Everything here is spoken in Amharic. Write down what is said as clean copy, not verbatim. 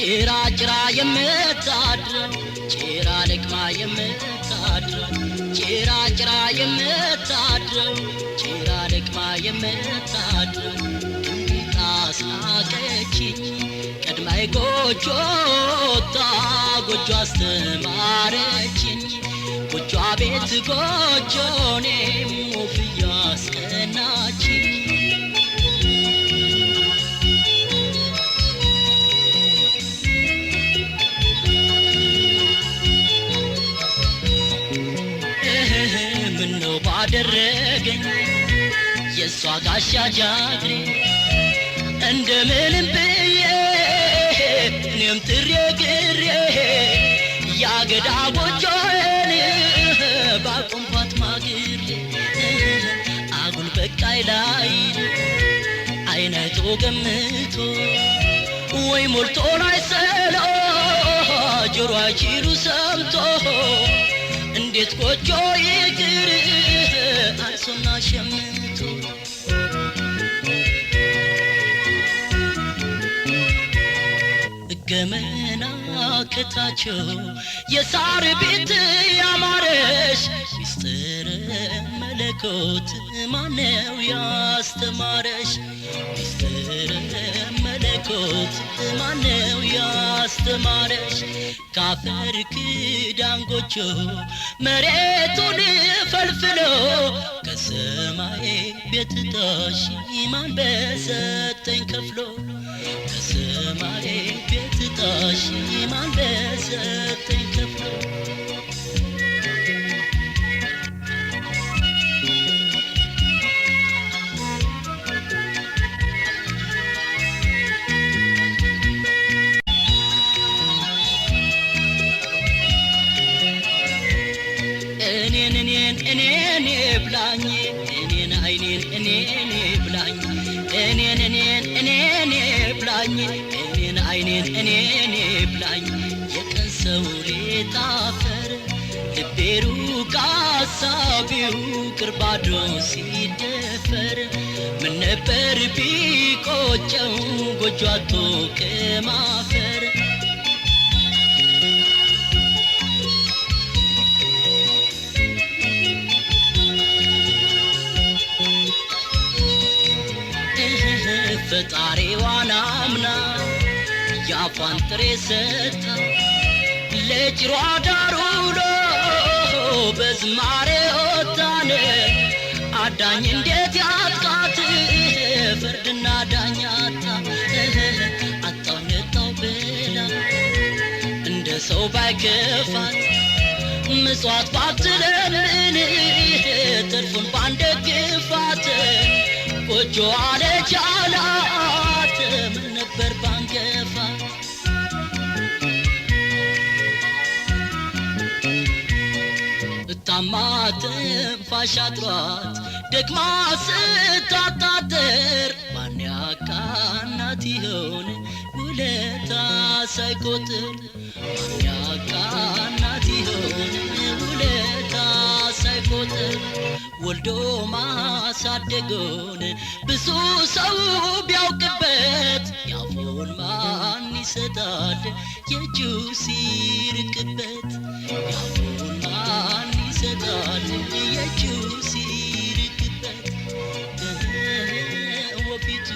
ጭራ የምታድረው ጭራ ለቅማ የምታድረው ጭራ የምታድረው ጭራ ለቅማ የምታድረው ታሳቀችኝ ቀድማይ ጎጆታ ጎጆ አስተማረችኝ ጎጆ ቤት ጎጆኔ ሙፍያ አስቀናችኝ ምነው ባደረገኝ የሷ ጋሻ ጃግሬ እንደምንም ብዬ እኔም ትሬ ግሬ ያገዳ ጎጆዬን ባቆምኳት ማግሬ አጉል በቃይ ላይ አይነቶ ገምቶ ወይ ሞልቶ ላይ ሰሎ ጆሮ አይችሉ ሰምቶ እንዴት ጎጆ ይግር አንሶና ሸምቶ ገመና ከታቸው የሳር ቤት ያማረሽ ሚስጥር መለኮት ማነው ያስተማረሽ ሚስጥር መለኮት ማነው ያስተማረሽ ካፈር ክዳን ጎጆ መሬቱን ፈልፍሎ ከሰማይ ቤት ታሽ ማን በሰጠኝ ከፍሎ ከሰማይ ቤት ታሽ ማን በሰጠኝ ከፍሎ እኔን ብላኝ እኔን አይኔን እኔን ብላኝ እኔን ብላኝ እኔን አይኔን እኔን ብላኝ የቀን ሰው ሌታፈር ልቤሩ ካሳቢው ቅርባዶ ሲደፈር ምን ነበር ቢቆጨው ጎጆአቶ ከማፈር ፈጣሪዋን አምና ያፋን ጥሬ ሰታ ለጭሯ ዳሩሎ በዝማሬ ወጣነ አዳኝ እንዴት ያጥቃት ፍርድና ዳኛታ አጣው ነጣው ብላ እንደ ሰው ባይከፋት ምጽዋት ባትለምን ትርፉን ባንደግፋት ጎጆ አለቻላት ምን ነበር ባንገፋት ታማትንፋሽ አጥሯት ደክማ ስታጣጥር ማን ያቃናት ይሆን ውለታ ሳይቆጥር ማን ያቃናት ይሆን ውለታ ሳይቆጥር ወልዶ ማሳደጎን ብዙ ሰው ቢያውቅበት ያፉን ማን ይሰጣል የእጁ ሲርቅበት ያፉን ማን ይሰጣል የእጁ ሲርቅበት ወፊቱ